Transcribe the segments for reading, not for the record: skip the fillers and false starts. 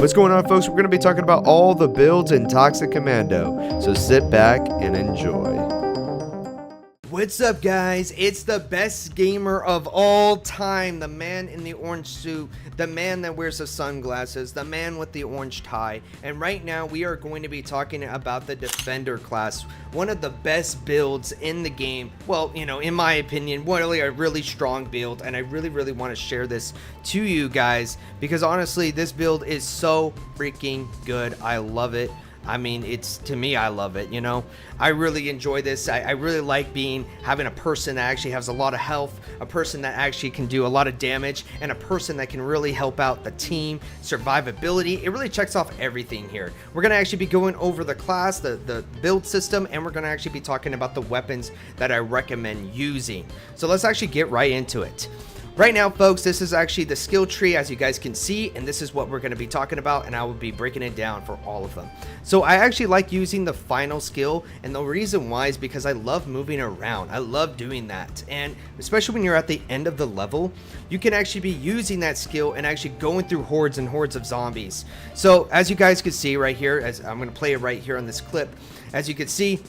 What's going on, folks? We're going to be talking about all the builds in Toxic Commando, so sit back and enjoy. What's up, guys? It's the best gamer of all time, the man in the orange suit, the man that wears the sunglasses, the man with the orange tie. And right now we are going to be talking about the Defender class, one of the best builds in the game. Well, you know, in my opinion, a really strong build, and I really want to share this to you guys because honestly, this build is so freaking good. I love it. I mean, to me, I love it, you know. I really enjoy this. I really like having a person that actually has a lot of health, a person that actually can do a lot of damage, and a person that can really help out the team, survivability. It really checks off everything here. We're going to actually be going over the class, the build system, and we're going to actually be talking about the weapons that I recommend using. So let's actually get right into it. Right now, folks, this is actually the skill tree, as you guys can see, and this is what we're going to be talking about, and I will be breaking it down for all of them. So I actually like using the final skill, and the reason why is because I love moving around. I love doing that, and especially when you're at the end of the level, you can actually be using that skill and actually going through hordes and hordes of zombies. So as you guys can see right here, as I'm going to play it right here on this clip, as you can see,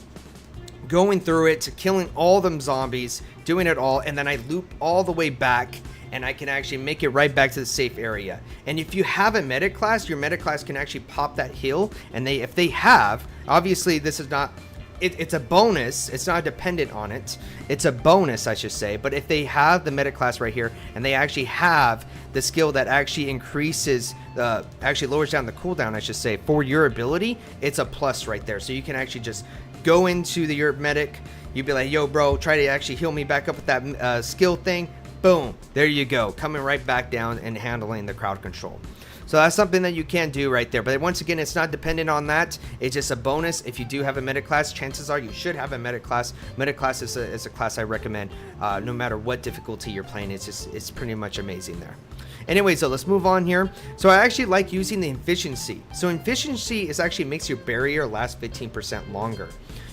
going through it, killing all them zombies, doing it all, and then I loop all the way back and I can actually make it right back to the safe area. And if you have a medic class, your medic class can actually pop that heal, and if they have, obviously this is not, it's a bonus, it's not dependent on it, it's a bonus I should say, but if they have the medic class right here and they actually have the skill that actually increases actually lowers down the cooldown, I should say, for your ability, it's a plus right there. So you can actually just go into your medic, you'd be like, yo bro, try to actually heal me back up with that skill thing, boom, there you go, coming right back down and handling the crowd control. So that's something that you can do right there, but once again, it's not dependent on that. It's just a bonus. If you do have a medic class, chances are you should have a medic class. Medic class is a class I recommend no matter what difficulty you're playing. It's pretty much amazing there. Anyway, so let's move on here. So I actually like using the efficiency. So efficiency actually makes your barrier last 15% longer.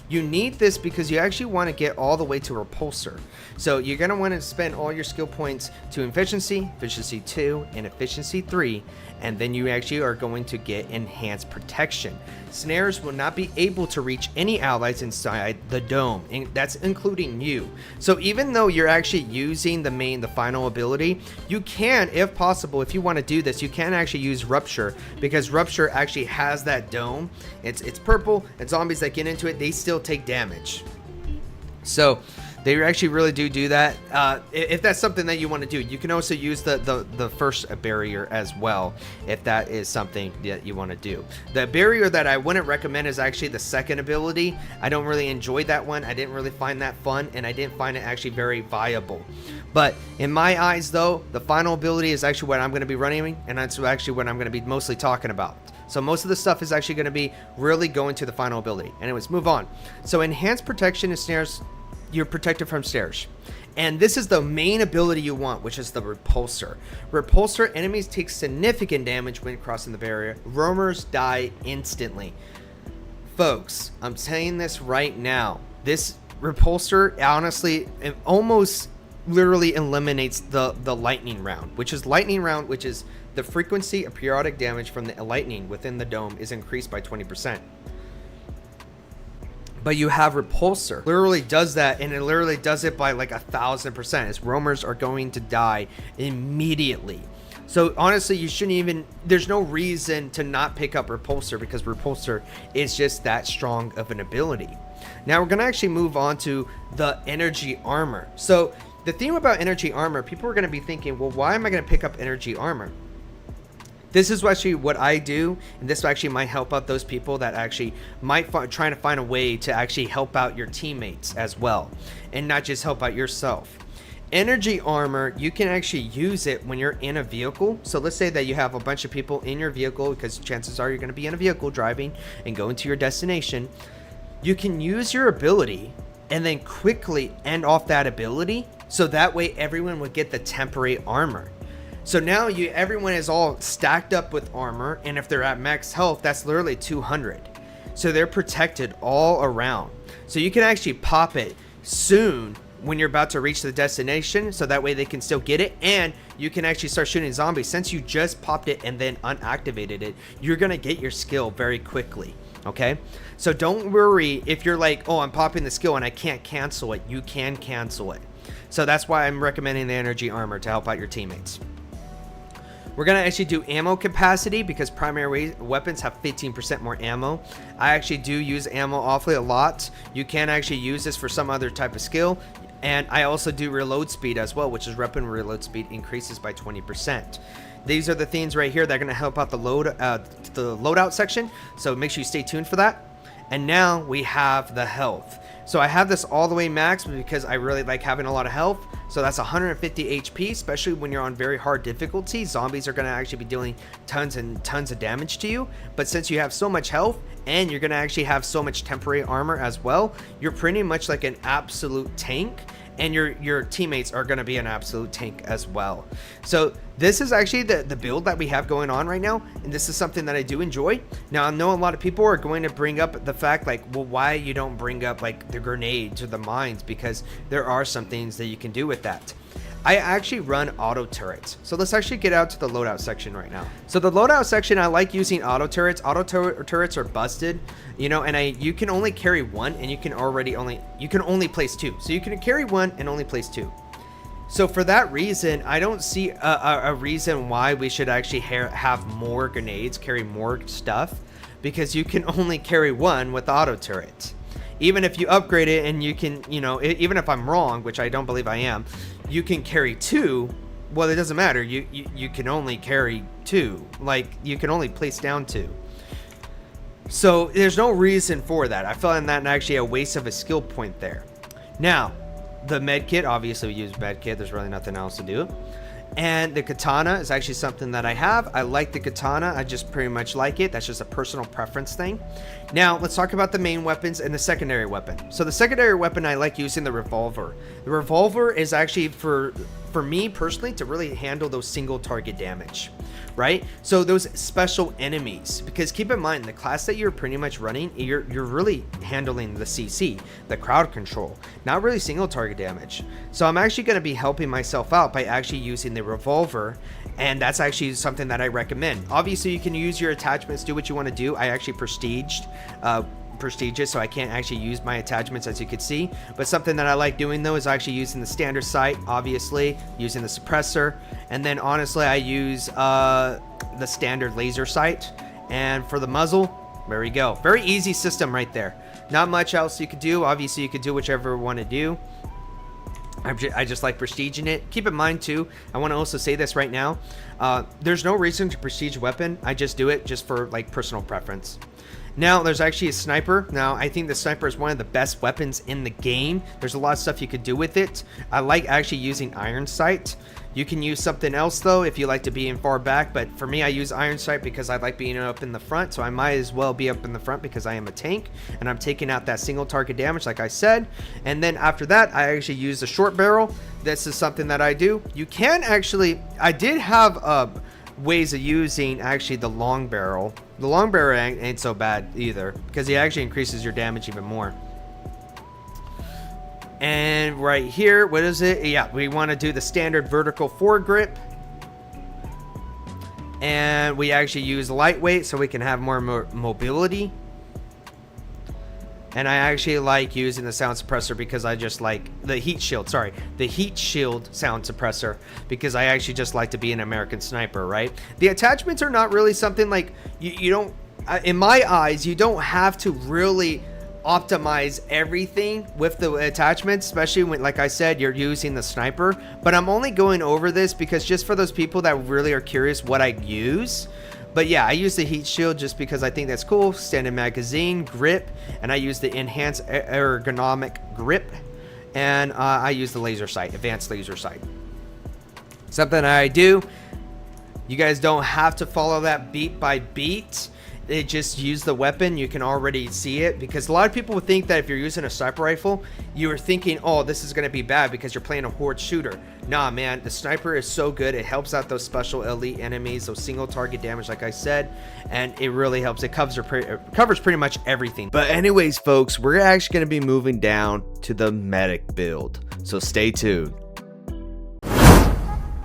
You need this because you actually want to get all the way to repulsor. So you're going to want to spend all your skill points to efficiency, efficiency 2, and efficiency 3, and then you actually are going to get enhanced protection. Snares will not be able to reach any allies inside the dome, and that's including you. So even though you're actually using the final ability, you can, if possible, if you want to do this, you can actually use Rupture, because Rupture actually has that dome. It's purple, and zombies that get into it, they still take damage. So they actually really do that. If that's something that you want to do, you can also use the first barrier as well, if that is something that you want to do. The barrier that I wouldn't recommend is actually the second ability. I don't really enjoy that one. I didn't really find that fun, and I didn't find it actually very viable. But in my eyes, though, the final ability is actually what I'm going to be running, and that's actually what I'm going to be mostly talking about. So most of the stuff is actually going to be really going to the final ability. Anyways, move on. So enhanced protection and snares, you're protected from snares. And this is the main ability you want, which is the repulsor. Repulsor, enemies take significant damage when crossing the barrier. Roamers die instantly. Folks, I'm saying this right now. This repulsor, honestly, it almost literally eliminates the lightning round, which is the frequency of periodic damage from the lightning within the dome is increased by 20%. But you have repulsor, literally does that, and it literally does it by like 1,000%. As roamers are going to die immediately. So honestly, you shouldn't even, there's no reason to not pick up repulsor, because repulsor is just that strong of an ability. Now we're going to actually move on to the energy armor. So the thing about energy armor, people are going to be thinking, well, why am I going to pick up energy armor? This is actually what I do, and this actually might help out those people that actually might trying to find a way to actually help out your teammates as well, and not just help out yourself. Energy armor, you can actually use it when you're in a vehicle. So let's say that you have a bunch of people in your vehicle, because chances are you're going to be in a vehicle driving and going to your destination. You can use your ability and then quickly end off that ability, so that way everyone would get the temporary armor. So now everyone is all stacked up with armor, and if they're at max health, that's literally 200. So they're protected all around. So you can actually pop it soon when you're about to reach the destination, so that way they can still get it, and you can actually start shooting zombies. Since you just popped it and then unactivated it, you're gonna get your skill very quickly. Okay, so don't worry if you're like, oh, I'm popping the skill and I can't cancel it. You can cancel it. So that's why I'm recommending the energy armor to help out your teammates. We're gonna actually do ammo capacity because primary weapons have 15% more ammo. I actually do use ammo awfully a lot. You can actually use this for some other type of skill. And I also do reload speed as well, which is weapon reload speed increases by 20%. These are the things right here that are going to help out the loadout section. So make sure you stay tuned for that. And now we have the health. So I have this all the way max because I really like having a lot of health. So that's 150 HP, especially when you're on very hard difficulty. Zombies are going to actually be dealing tons and tons of damage to you. But since you have so much health and you're going to actually have so much temporary armor as well, you're pretty much like an absolute tank. And your teammates are going to be an absolute tank as well. So this is actually the build that we have going on right now, and this is something that I do enjoy. Now I know a lot of people are going to bring up the fact like, well, why you don't bring up like the grenades or the mines, because there are some things that you can do with that. I actually run auto turrets. So let's actually get out to the loadout section right now. So the loadout section, I like using auto turrets. Auto turrets are busted, you know, and you can only carry one, and you can only place two. So you can carry one and only place two. So for that reason, I don't see a reason why we should actually have more grenades, carry more stuff, because you can only carry one with auto turrets. Even if you upgrade it and you can, you know, even if I'm wrong, which I don't believe I am, you can carry two. Well, it doesn't matter. You can only carry two. Like, you can only place down two. So there's no reason for that. I feel like that's actually a waste of a skill point there. Now, the med kit, obviously we use med kit. There's really nothing else to do. And the katana is actually something that I have. I like the katana. I just pretty much like it. That's just a personal preference thing. Now, let's talk about the main weapons and the secondary weapon. So the secondary weapon, I like using the revolver. The revolver is actually for me personally to really handle those single target damage, right? So those special enemies, because keep in mind the class that you're pretty much running, you're really handling the CC, the crowd control, not really single target damage. So I'm actually going to be helping myself out by actually using the revolver, and that's actually something that I recommend. Obviously you can use your attachments, do what you want to do. I actually prestigious, so I can't actually use my attachments, as you can see, but something that I like doing though is actually using the standard sight, obviously using the suppressor, and then honestly I use the standard laser sight. And for the muzzle, there we go. Very easy system right there. Not much else you could do. Obviously you could do whichever you want to do. I just like prestiging it. Keep in mind too, I want to also say this right now, there's no reason to prestige a weapon. I just do it just for like personal preference. Now, there's actually a sniper. Now, I think the sniper is one of the best weapons in the game. There's a lot of stuff you could do with it. I like actually using iron sight. You can use something else, though, if you like to be in far back. But for me, I use iron sight because I like being up in the front. So I might as well be up in the front because I am a tank. And I'm taking out that single target damage, like I said. And then after that, I actually use the short barrel. This is something that I do. You can actually... I did have... ways of using actually the long barrel. The long barrel ain't so bad either because it actually increases your damage even more. And right here, what is it? Yeah, we want to do the standard vertical foregrip, and we actually use lightweight so we can have more mobility. And I actually like using the sound suppressor because I just like the heat shield. Sorry, the heat shield sound suppressor because I actually just like to be an American sniper, right? The attachments are not really something like you don't, in my eyes, you don't have to really optimize everything with the attachments, especially when, like I said, you're using the sniper. But I'm only going over this because just for those people that really are curious what I use. But yeah, I use the heat shield just because I think that's cool. Standard magazine, grip, and I use the enhanced ergonomic grip, and I use the laser sight, advanced laser sight. Something I do. You guys don't have to follow that beat by beat. They just use the weapon. You can already see it because a lot of people would think that if you're using a sniper rifle, you're thinking, oh, this is going to be bad because you're playing a horde shooter. Nah, man, the sniper is so good. It helps out those special elite enemies, those single target damage, like I said, and it really helps. It covers pretty much everything. But anyways, folks, we're actually going to be moving down to the medic build. so stay tuned.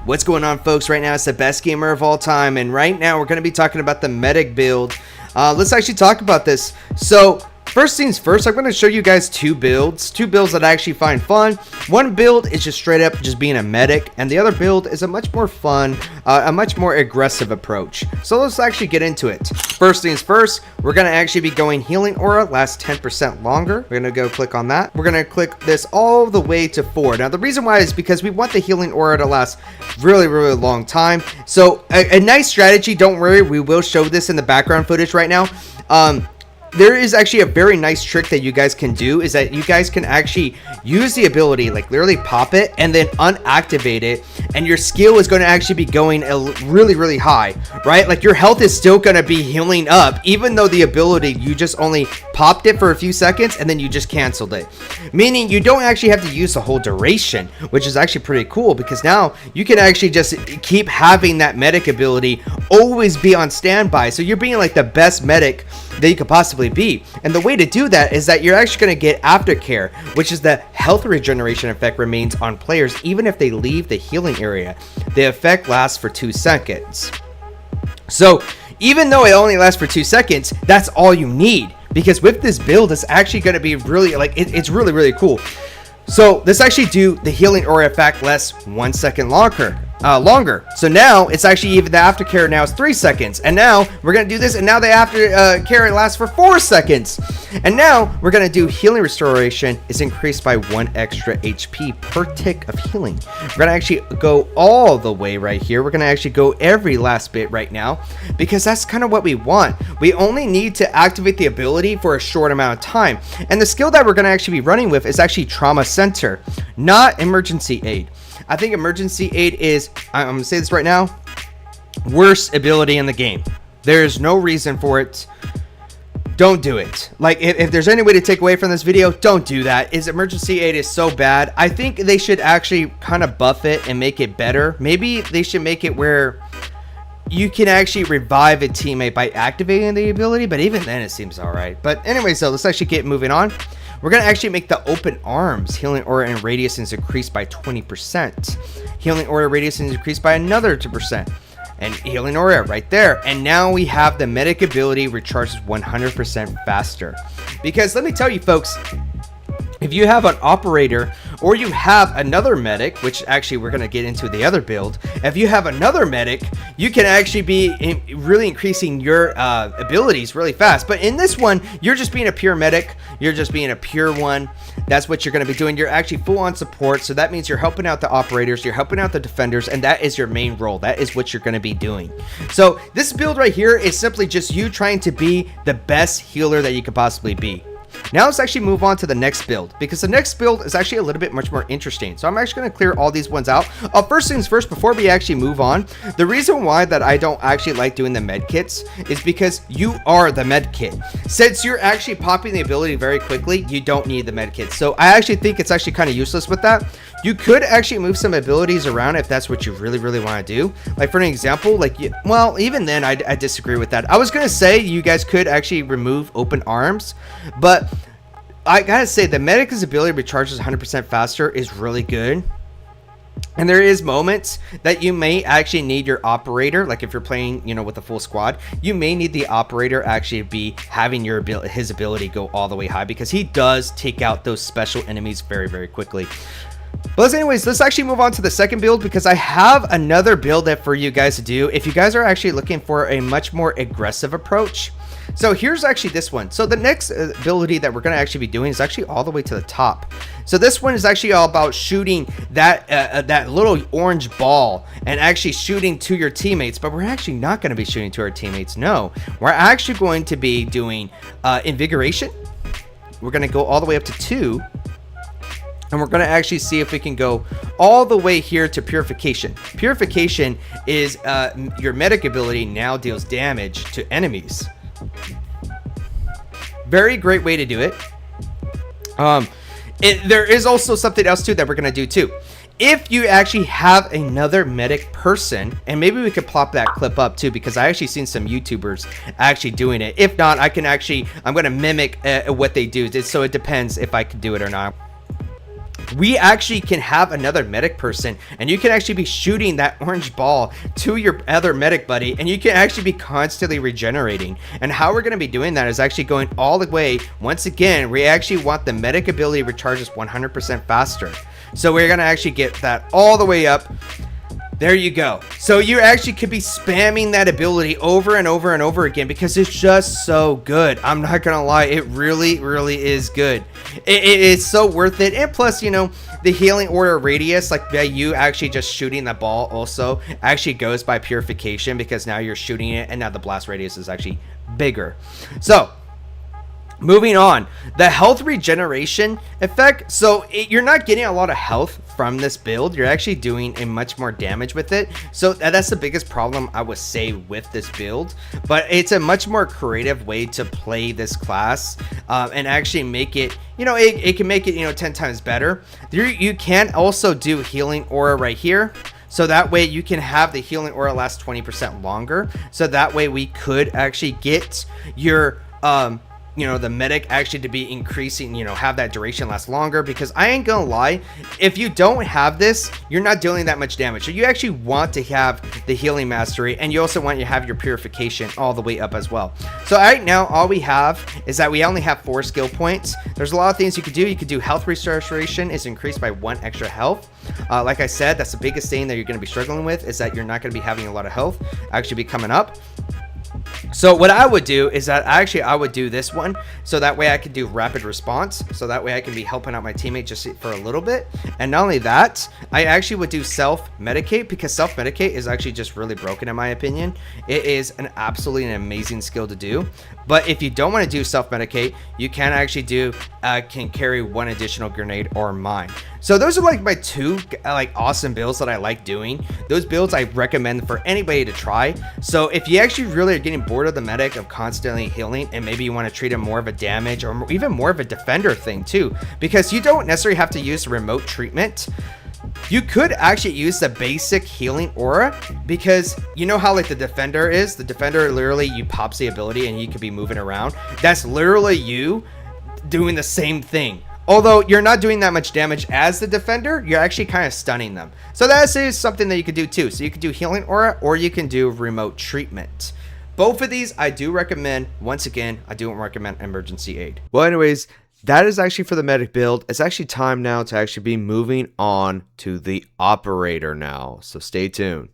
What's going on, folks? Right now it's the best gamer of all time, and right now we're going to be talking about the medic build. Let's actually talk about this. So first things first, I'm going to show you guys two builds that I actually find fun. One build is just straight up just being a medic, and the other build is a much more fun, a much more aggressive approach. So let's actually get into it. First things first, we're going to actually be going healing aura, lasts 10% longer. We're going to go click on that. We're going to click this all the way to 4. Now the reason why is because we want the healing aura to last really long time. So a nice strategy, don't worry, we will show this in the background footage right now. There is actually a very nice trick that you guys can do, is that you guys can actually use the ability, like literally pop it and then unactivate it, and your skill is going to actually be going really high, right? Like your health is still going to be healing up, even though the ability, you just only popped it for a few seconds and then you just canceled it. Meaning you don't actually have to use the whole duration, which is actually pretty cool, because now you can actually just keep having that medic ability always be on standby. So you're being like the best medic that you could possibly be. And the way to do that is that you're actually going to get aftercare, which is the health regeneration effect remains on players even if they leave the healing area. The effect lasts for 2 seconds. So even though it only lasts for 2 seconds, that's all you need, because with this build it's actually going to be really like it's really cool. So this actually do the healing aura effect lasts 1 second longer. So now it's actually, even the aftercare now is 3 seconds, and now we're gonna do this, and now the aftercare lasts for 4 seconds, and now we're gonna do healing restoration is increased by 1 extra HP per tick of healing. We're gonna actually go all the way right here. We're gonna actually go every last bit right now, because that's kind of what we want. We only need to activate the ability for a short amount of time, and the skill that we're gonna actually be running with is actually Trauma Center, not Emergency Aid. I think Emergency Aid is, I'm going to say this right now, worst ability in the game. There's no reason for it. Don't do it. Like, if there's any way to take away from this video, don't do that. Emergency Aid is so bad. I think they should actually kind of buff it and make it better. Maybe they should make it where you can actually revive a teammate by activating the ability, but even then it seems alright. But anyway, so let's actually get moving on. We're going to actually make the open arms healing aura and radius is increased by 20%. Healing aura radius is increased by another 2%. And healing aura right there. And now we have the medic ability recharges 100% faster. Because let me tell you, folks, if you have an operator or you have another medic, which actually we're going to get into the other build, if you have another medic, you can actually be really increasing your abilities really fast. But in this one, you're just being a pure medic. You're just being a pure one. That's what you're going to be doing. You're actually full on support. So that means you're helping out the operators, you're helping out the defenders, and that is your main role. That is what you're going to be doing. So this build right here is simply just you trying to be the best healer that you could possibly be. Now let's actually move on to the next build, because the next build is actually a little bit much more interesting. So I'm actually going to clear all these ones out. First things first, before we actually move on, the reason why that I don't actually like doing the med kits is because you are the med kit. Since you're actually popping the ability very quickly, you don't need the med kit. So I actually think it's actually kind of useless with that. You could actually move some abilities around if that's what you really want to do. Like for an example, like, well, even then I disagree with that. I was going to say you guys could actually remove open arms, but I gotta say the medic's ability recharges 100% faster is really good. And there is moments that you may actually need your operator, like if you're playing, with a full squad, you may need the operator actually be having his ability go all the way high, because he does take out those special enemies very quickly. But anyways, let's actually move on to the second build, because I have another build that for you guys to do if you guys are actually looking for a much more aggressive approach. So here's actually this one. So the next ability that we're going to actually be doing is actually all the way to the top. So this one is actually all about shooting that little orange ball and actually shooting to your teammates. But we're actually not going to be shooting to our teammates. No, we're actually going to be doing invigoration. We're going to go all the way up to 2. And we're going to actually see if we can go all the way here to purification. Purification is your medic ability now deals damage to enemies. Very great way to do it. There is also something else too that we're going to do too. If you actually have another medic person, and maybe we could plop that clip up too, because I actually seen some YouTubers actually doing it. If not, I'm going to mimic what they do. So it depends if I can do it or not. we actually can have another medic person, and you can actually be shooting that orange ball to your other medic buddy, and you can actually be constantly regenerating. And how we're going to be doing that is actually going all the way. Once again, we actually want the medic ability to recharge us 100% faster, so we're going to actually get that all the way up. There you go. So you actually could be spamming that ability over and over and over again because it's just so good. I'm not gonna lie, it really is good. It is so worth it. And plus, you know, the healing aura radius, like by you actually just shooting the ball, also actually goes by purification, because now you're shooting it and now the blast radius is actually bigger. So moving on, the health regeneration effect. So you're not getting a lot of health from this build. You're actually doing a much more damage with it. So that's the biggest problem I would say with this build. But it's a much more creative way to play this class, and actually make it, you know, it can make it, you know, 10 times better. You can also do healing aura right here. So that way you can have the healing aura last 20% longer. So that way we could actually get your you know, the medic actually to be increasing, you know, have that duration last longer. Because I ain't gonna lie, if you don't have this, you're not dealing that much damage. So you actually want to have the healing mastery, and you also want to have your purification all the way up as well. So right now all we have is that we only have 4 skill points. There's a lot of things you could do. You could do health restoration is increased by 1 extra health. Like I said, that's the biggest thing that you're going to be struggling with, is that you're not going to be having a lot of health actually be coming up. So what I would do is that I would do this one, so that way I could do rapid response, so that way I can be helping out my teammate just for a little bit. And not only that, I actually would do self-medicate, because self-medicate is actually just really broken in my opinion. It is an absolutely amazing skill to do. But if you don't want to do self-medicate, you can actually do can carry 1 additional grenade or mine. So those are like my 2 like awesome builds that I like doing. Those builds I recommend for anybody to try. So if you actually really are getting bored of the medic of constantly healing, and maybe you want to treat it more of a damage or even more of a defender thing too, because you don't necessarily have to use remote treatment. You could actually use the basic healing aura, because you know how like the defender is? The defender, literally you pops the ability and you could be moving around. That's literally you doing the same thing. Although you're not doing that much damage as the defender, you're actually kind of stunning them. So that is something that you could do too. So you could do healing aura, or you can do remote treatment. Both of these I do recommend. Once again, I do recommend emergency aid. Well, anyways, that is actually for the medic build. It's actually time now to actually be moving on to the operator now. So stay tuned.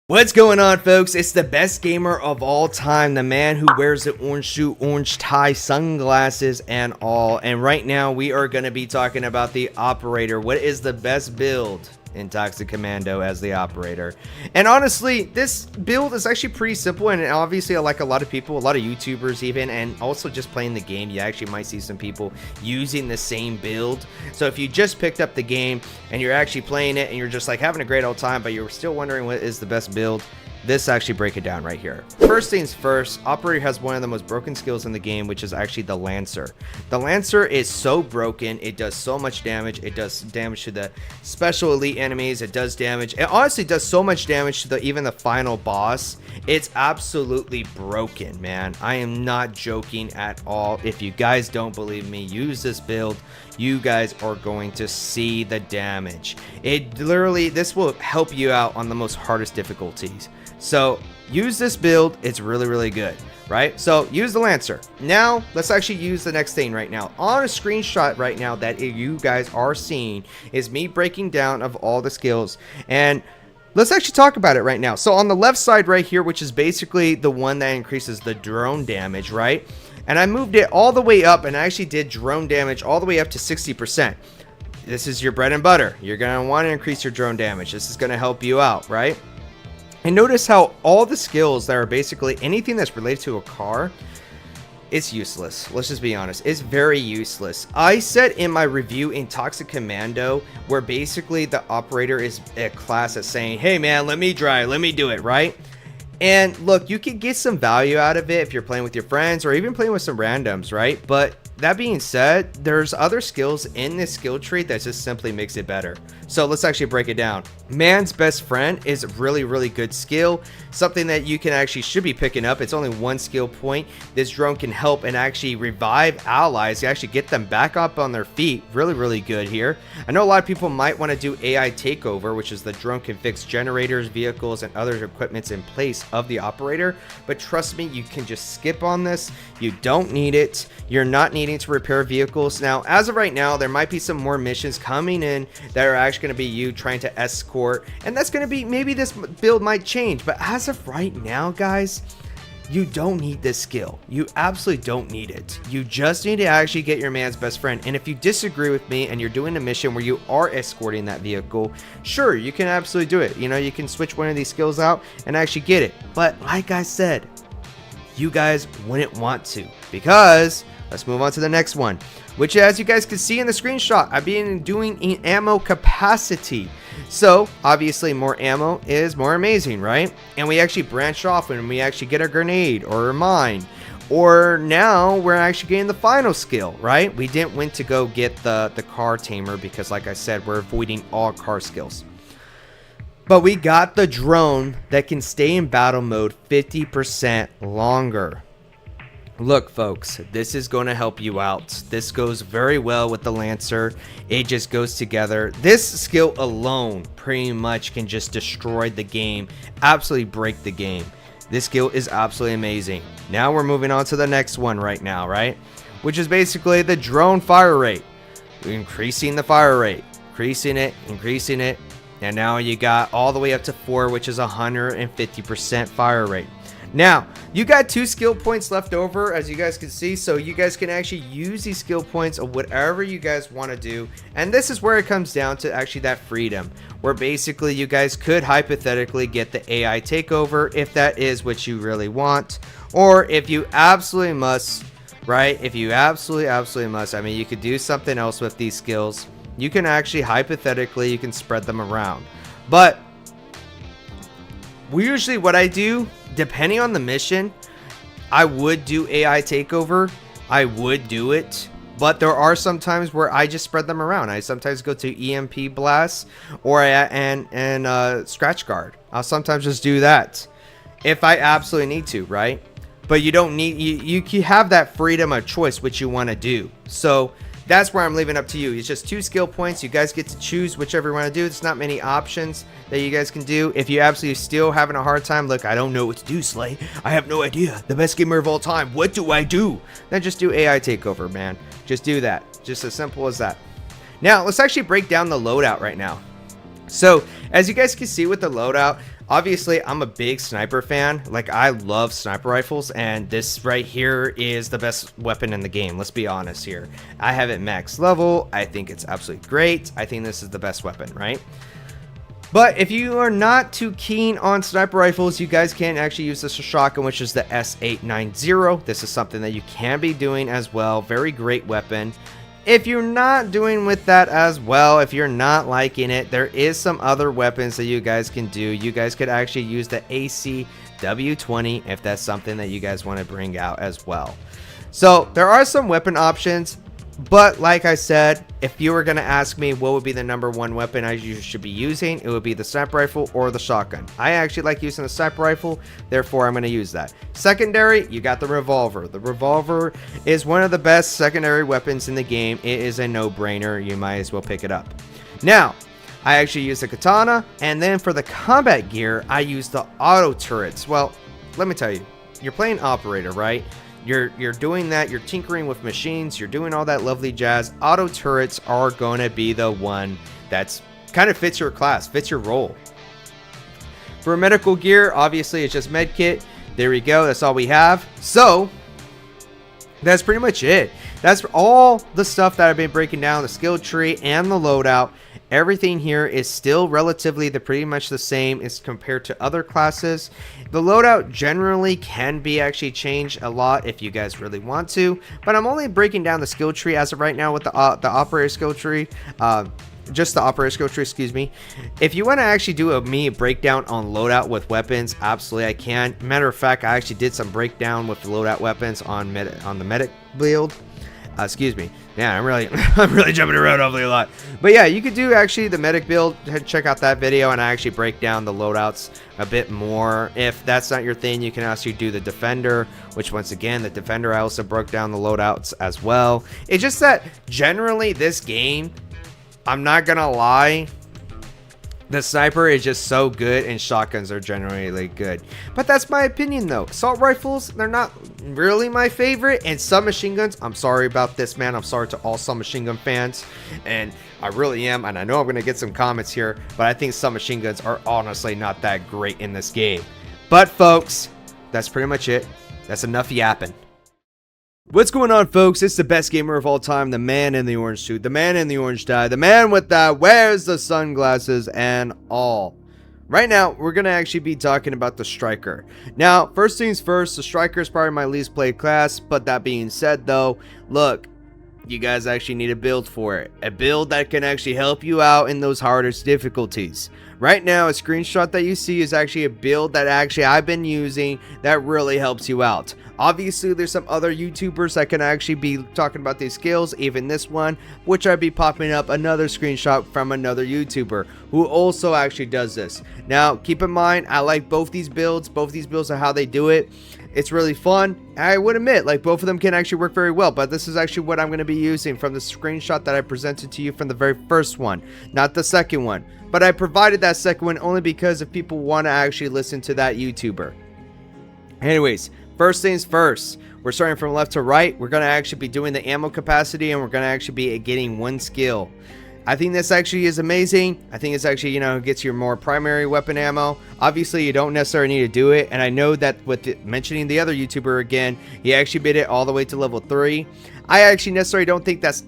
What's going on, folks? It's the best gamer of all time, the man who wears the orange suit, orange tie, sunglasses, and all. And right now, we are going to be talking about the operator. What is the best build in Toxic Commando as the operator? And honestly, this build is actually pretty simple, and obviously like a lot of people, a lot of YouTubers even, and also just playing the game, you actually might see some people using the same build. So if you just picked up the game and you're actually playing it and you're just like having a great old time, but you're still wondering what is the best build, this actually break it down right here. First things first, operator has one of the most broken skills in the game, which is actually the Lancer. The Lancer is so broken. It does so much damage. It does damage to the special elite enemies. It does damage. It honestly does so much damage to even the final boss. It's absolutely broken, man. I am not joking at all. If you guys don't believe me, use this build. You guys are going to see the damage. It literally, this will help you out on the most hardest difficulties. So use this build. It's really good, right? So use the Lancer. Now let's actually use the next thing right now. On a screenshot right now that you guys are seeing is me breaking down of all the skills, and let's actually talk about it right now. So on the left side right here, which is basically the one that increases the drone damage, right? And I moved it all the way up, and I actually did drone damage all the way up to 60%. This is your bread and butter. You're going to want to increase your drone damage. This is going to help you out, right? And notice how all the skills that are basically anything that's related to a car, it's useless. Let's just be honest. It's very useless. I said in my review in Toxic Commando, where basically the operator is a class that's saying, hey man, let me drive, let me do it, right? And look, you can get some value out of it if you're playing with your friends or even playing with some randoms, right? But that being said, there's other skills in this skill tree that just simply makes it better. So let's actually break it down. Man's Best Friend is a really good skill, something that you can actually should be picking up. It's only 1 skill point. This drone can help and actually revive allies, actually get them back up on their feet. Really good here. I know a lot of people might want to do AI takeover, which is the drone can fix generators, vehicles, and other equipments in place of the operator, but trust me, you can just skip on this. You don't need it. You're not needing to repair vehicles. Now, as of right now, there might be some more missions coming in that are actually going to be you trying to escort, and that's going to be, maybe this build might change, but as of right now, guys, you don't need this skill. You absolutely don't need it. You just need to actually get your man's best friend. And if you disagree with me and you're doing a mission where you are escorting that vehicle, sure, you can absolutely do it. You know, you can switch one of these skills out and actually get it. But like I said, you guys wouldn't want to, because let's move on to the next one, which, as you guys can see in the screenshot, I've been doing an ammo capacity. So obviously more ammo is more amazing, right? And we actually branch off when we actually get a grenade or a mine, or now we're actually getting the final skill, right? We didn't went to go get the car tamer because, like I said, we're avoiding all car skills. But we got the drone that can stay in battle mode 50% longer. Look, folks, this is going to help you out. This goes very well with the Lancer. It just goes together. This skill alone pretty much can just destroy the game, absolutely break the game. This skill is absolutely amazing. Now we're moving on to the next one right now, right? Which is basically the drone fire rate. We're increasing the fire rate, increasing it. And now you got all the way up to 4, which is 150% fire rate. Now, you got 2 skill points left over, as you guys can see, so you guys can actually use these skill points of whatever you guys want to do. And this is where it comes down to actually that freedom, where basically you guys could hypothetically get the AI takeover if that is what you really want, or if you absolutely must, right? If you absolutely must, I mean, you could do something else with these skills. You can actually hypothetically, you can spread them around. But usually what I do, depending on the mission, I would do AI takeover. I would do it, but there are some times where I just spread them around. I sometimes go to EMP blast or scratch guard. I'll sometimes just do that if I absolutely need to, right? But you don't need, you have that freedom of choice which you want to do. So that's where I'm leaving up to you. It's just 2 skill points. You guys get to choose whichever you want to do. There's not many options that you guys can do. If you absolutely still having a hard time, look, I don't know what to do, Slay. I have no idea. The best gamer of all time. What do I do? Then just do AI takeover, man. Just do that. Just as simple as that. Now, let's actually break down the loadout right now. So, as you guys can see with the loadout, obviously, I'm a big sniper fan. Like, I love sniper rifles, and this right here is the best weapon in the game. Let's be honest here. I have it max level. I think it's absolutely great. I think this is the best weapon, right? But if you are not too keen on sniper rifles, you guys can actually use this shotgun, which is the S890. This is something that you can be doing as well. Very great weapon. If you're not doing with that as well, if you're not liking it, there is some other weapons that you guys can do. You guys could actually use the ACW20 if that's something that you guys want to bring out as well. So there are some weapon options, but like I said, if you were going to ask me what would be the #1 weapon I should be using, it would be the sniper rifle or the shotgun. I actually like using the sniper rifle, therefore I'm going to use that. Secondary, you got the revolver. The revolver is one of the best secondary weapons in the game. It is a no-brainer. You might as well pick it up. Now, I actually use the katana, and then for the combat gear, I use the auto turrets. Well, let me tell you, you're playing operator, right? You're doing that, you're tinkering with machines, you're doing all that lovely jazz. Auto turrets are going to be the one that's kind of fits your class, fits your role. For medical gear, obviously it's just med kit. There we go, that's all we have. So that's pretty much it. That's all the stuff that I've been breaking down, the skill tree and the loadout. Everything here is still relatively pretty much the same as compared to other classes. The loadout generally can be actually changed a lot if you guys really want to, but I'm only breaking down the skill tree as of right now with the operator skill tree. Just the operator skill tree, excuse me. If you want to actually do a breakdown on loadout with weapons, absolutely I can. Matter of fact, I actually did some breakdown with the loadout weapons on the medic build. Excuse me. Yeah, I'm really I'm really jumping around awfully a lot. But yeah, you could do actually the medic build. Check out that video, and I actually break down the loadouts a bit more. If that's not your thing, you can actually do the defender, which once again, the defender, I also broke down the loadouts as well. It's just that generally this game, I'm not gonna lie, the sniper is just so good, and shotguns are generally good. But that's my opinion though. Assault rifles, they're not really my favorite. And submachine guns, I'm sorry about this, man. I'm sorry to all submachine gun fans. And I really am. And I know I'm going to get some comments here. But I think submachine guns are honestly not that great in this game. But folks, that's pretty much it. That's enough yapping. What's going on, folks? It's the best gamer of all time, the man in the orange suit, the man in the orange tie, the man with the wears the sunglasses and all. Right now, we're going to actually be talking about the striker. Now, first things first, the striker is probably my least played class, but that being said though, look, you guys actually need a build for it. A build that can actually help you out in those hardest difficulties. Right now, a screenshot that you see is actually a build that actually I've been using that really helps you out. Obviously, there's some other YouTubers that can actually be talking about these skills, even this one, which I'd be popping up another screenshot from another YouTuber who also actually does this. Now, keep in mind, I like both these builds. Both these builds are how they do it. It's really fun. I would admit, like, both of them can actually work very well, but this is actually what I'm going to be using from the screenshot that I presented to you from the very first one, not the second one. But I provided that second one only because if people want to actually listen to that YouTuber. Anyways, first things first, we're starting from left to right. We're going to actually be doing the ammo capacity, and we're going to actually be getting one skill. I think this actually is amazing. I think it's actually, you know, gets your more primary weapon ammo. Obviously, you don't necessarily need to do it. And I know that with mentioning the other YouTuber again, he actually made it all the way to level 3. I actually necessarily don't think that's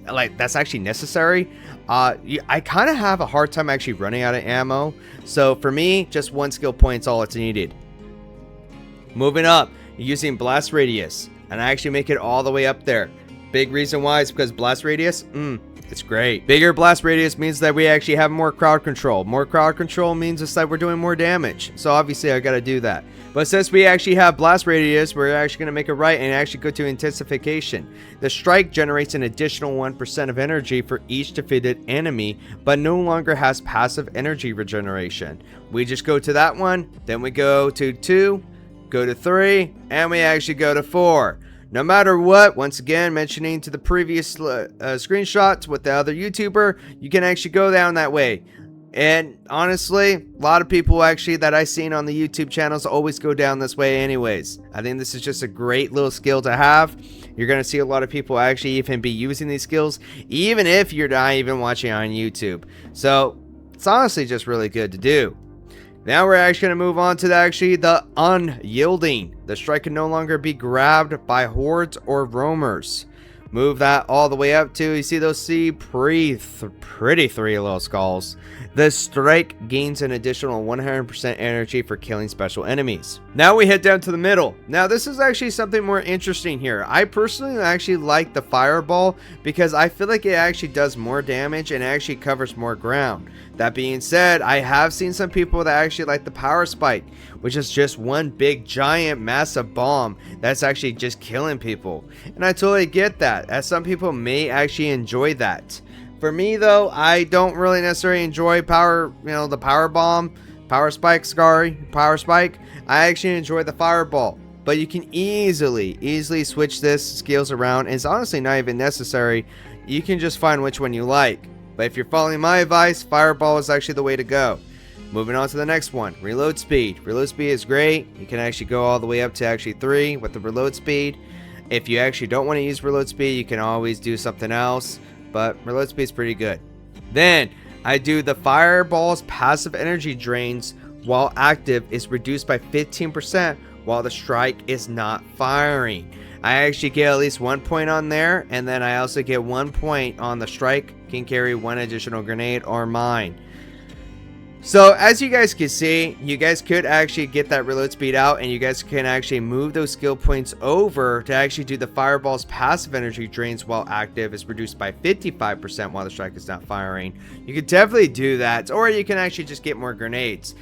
actually necessary. I kind of have a hard time actually running out of ammo. So for me, just one skill point is all it's needed. Moving up, using blast radius, and I actually make it all the way up there. Big reason why is because blast radius, it's great. Bigger blast radius means that we actually have more crowd control. More crowd control means it's that we're doing more damage. So obviously I got to do that. But since we actually have blast radius, we're actually going to make it right and actually go to intensification. The strike generates an additional 1% of energy for each defeated enemy, but no longer has passive energy regeneration. We just go to that one, then we go to 2, go to 3, and we actually go to 4. No matter what, once again, mentioning to the previous screenshots with the other YouTuber, you can actually go down that way. And honestly, a lot of people actually that I've seen on the YouTube channels always go down this way anyways. I think this is just a great little skill to have. You're going to see a lot of people actually even be using these skills, even if you're not even watching on YouTube. So, it's honestly just really good to do. Now we're actually going to move on to the unyielding. The strike can no longer be grabbed by hordes or roamers. Move that all the way up to, you see those pretty 3 little skulls. The strike gains an additional 100% energy for killing special enemies. Now we head down to the middle. Now this is actually something more interesting here. I personally actually like the fireball because I feel like it actually does more damage and actually covers more ground. That being said, I have seen some people that actually like the power spike, which is just one big giant massive bomb that's actually just killing people. And I totally get that, as some people may actually enjoy that. For me though, I don't really necessarily enjoy the power spike. I actually enjoy the fireball. But you can easily switch this skills around, and it's honestly not even necessary. You can just find which one you like. But if you're following my advice, fireball is actually the way to go. Moving on to the next one, reload speed. Reload speed is great. You can actually go all the way up to actually 3 with the reload speed. If you actually don't want to use reload speed, you can always do something else. But reload speed is pretty good. Then I do the fireball's passive energy drains while active is reduced by 15% while the strike is not firing. I actually get at least 1 point on there, and then I also get 1 point on the strike can carry 1 additional grenade or mine. So as you guys can see, you guys could actually get that reload speed out, and you guys can actually move those skill points over to actually do the fireball's passive energy drains while active is reduced by 55% while the strike is not firing. You could definitely do that, or you can actually just get more grenades.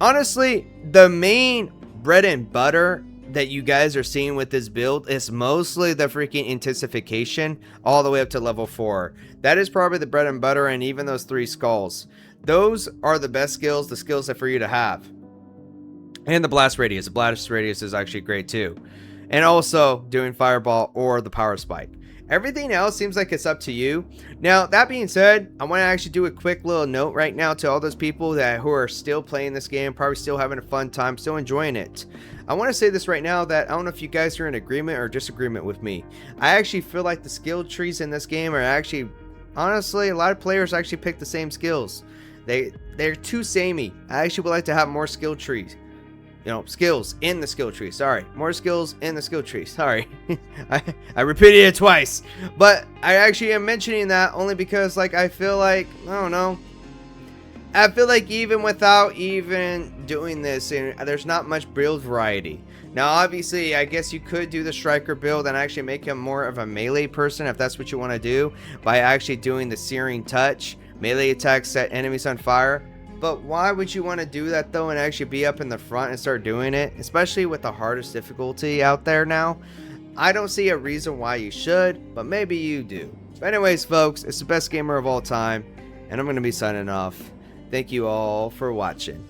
Honestly, the main bread and butter that you guys are seeing with this build is mostly the freaking intensification all the way up to level 4. That is probably the bread and butter, and even those 3 skulls. Those are the best skills, the skills that for you to have. And the blast radius. The blast radius is actually great too. And also doing fireball or the power spike. Everything else seems like it's up to you. Now, that being said, I want to actually do a quick little note right now to all those people who are still playing this game, probably still having a fun time, still enjoying it. I want to say this right now that I don't know if you guys are in agreement or disagreement with me. I actually feel like the skill trees in this game are actually, honestly, a lot of players actually pick the same skills. They're too samey. I actually would like to have more skill trees. You know, skills in the skill tree. Sorry, more skills in the skill tree. Sorry, I repeated it twice. But I actually am mentioning that only because, like, I feel like, I don't know. I feel like even without even doing this, there's not much build variety. Now, obviously, I guess you could do the striker build and actually make him more of a melee person if that's what you want to do, by actually doing the searing touch. Melee attacks set enemies on fire. But why would you want to do that though and actually be up in the front and start doing it? Especially with the hardest difficulty out there now. I don't see a reason why you should, but maybe you do. But anyways, folks, it's the best gamer of all time, and I'm going to be signing off. Thank you all for watching.